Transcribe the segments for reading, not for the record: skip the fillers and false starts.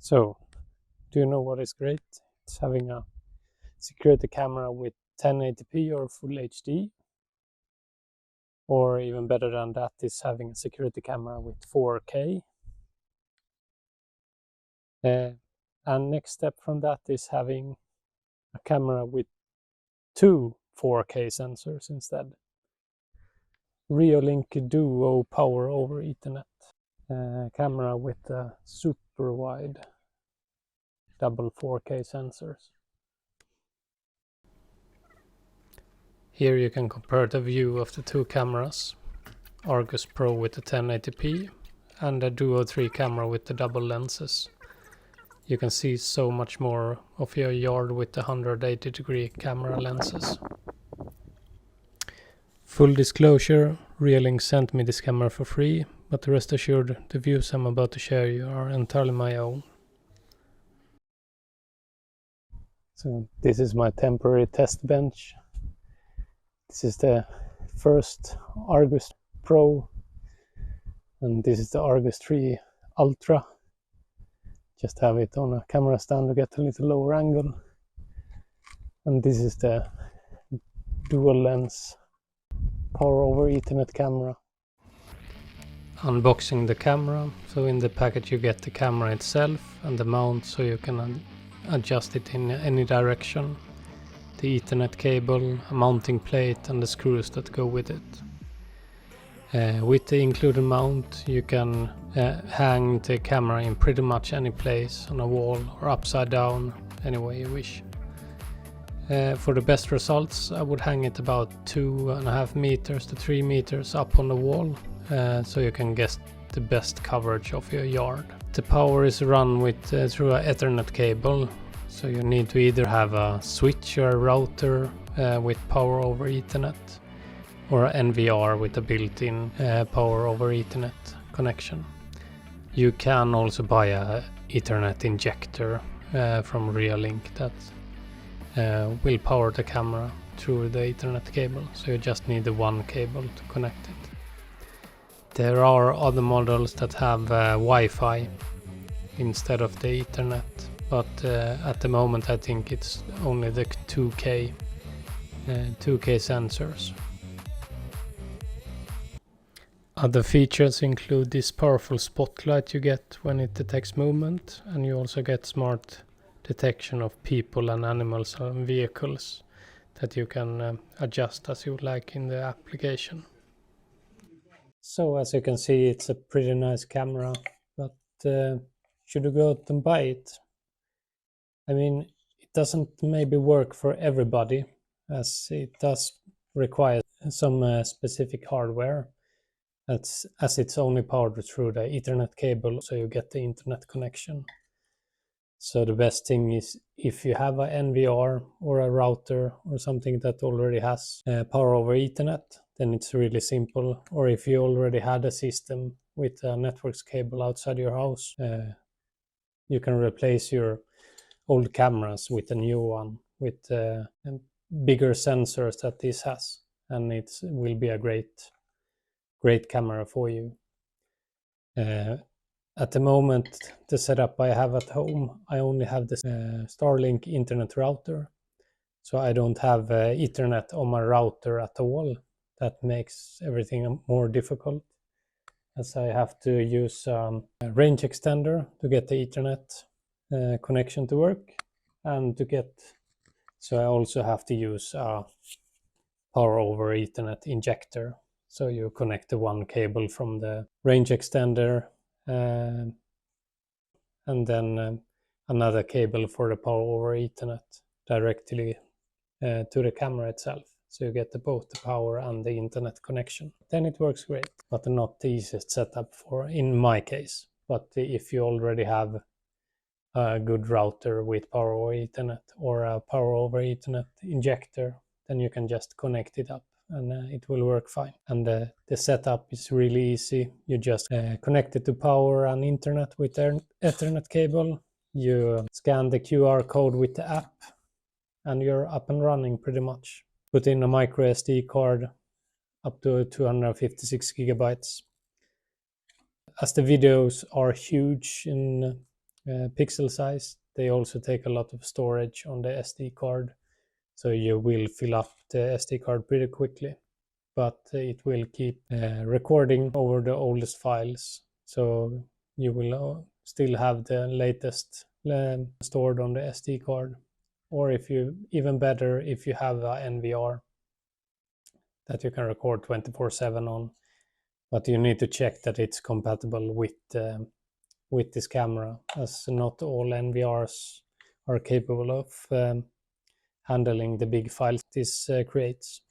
So, do you know what is great? It's having a security camera with 1080p or full HD. Or even better than that is having a security camera with 4K. And next step from that is having a camera with two 4K sensors instead. Reolink Duo power over Ethernet. Camera with a super wide double 4K sensors. Here you can compare the view of the two cameras, Argus Pro with the 1080p and the Duo 3 camera with the double lenses. You can see so much more of your yard with the 180-degree camera lenses. Full disclosure, Reolink sent me this camera for free, but rest assured the views I'm about to share you are entirely my own. So this is my temporary test bench. This is the first Argus Pro, and this is the Argus 3 Ultra. Just have it on a camera stand to get a little lower angle. And this is the dual lens power over Ethernet camera. Unboxing the camera. So in the package you get the camera itself and the mount so you can adjust it in any direction. The Ethernet cable, a mounting plate and the screws that go with it. With the included mount you can hang the camera in pretty much any place, on a wall or upside down, any way you wish. For the best results I would hang it about 2.5 meters to 3 meters up on the wall, so you can get the best coverage of your yard. The power is run with through an Ethernet cable, so you need to either have a switch or a router with power over Ethernet, or an NVR with a built-in power over Ethernet connection. You can also buy a Ethernet injector from Reolink that will power the camera through the Ethernet cable, so you just need the one cable to connect it. There are other models that have Wi-Fi instead of the Ethernet, but at the moment I think it's only the 2K sensors. Other features include this powerful spotlight you get when it detects movement, and you also get smart detection of people and animals and vehicles that you can adjust as you like in the application. So as you can see, it's a pretty nice camera, but should you go out and buy it? I mean, it doesn't maybe work for everybody, as it does require some specific hardware. As it's only powered through the Ethernet cable, so you get the internet connection. So the best thing is if you have an NVR or a router or something that already has power over Ethernet, then it's really simple. Or if you already had a system with a networks cable outside your house, you can replace your old cameras with a new one with bigger sensors that this has, and it will be a great camera for you. At the moment, the setup I have at home, I only have this Starlink internet router, so I don't have Ethernet on my router at all. That makes everything more difficult, as I have to use a range extender to get the Ethernet connection to work, and so I also have to use a power over Ethernet injector. So you connect the one cable from the range extender and then another cable for the power over Ethernet directly to the camera itself. So you get both the power and the internet connection. Then it works great, but not the easiest setup in my case. But if you already have a good router with power over Ethernet or a power over Ethernet injector, then you can just connect it up and it will work fine. And the setup is really easy. You just connect it to power and internet with the Ethernet cable. You scan the QR code with the app and you're up and running pretty much. Put in a micro SD card up to 256 gigabytes. As the videos are huge in pixel size. They also take a lot of storage on the SD card, so you will fill up the SD card pretty quickly, but it will keep recording over the oldest files, so you will still have the latest stored on the SD card. Or if you, even better, if you have a NVR that you can record 24/7 on, but you need to check that it's compatible with this camera, as not all NVRs are capable of handling the big files this creates.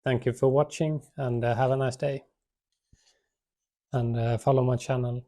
Thank you for watching, and have a nice day. And follow my channel.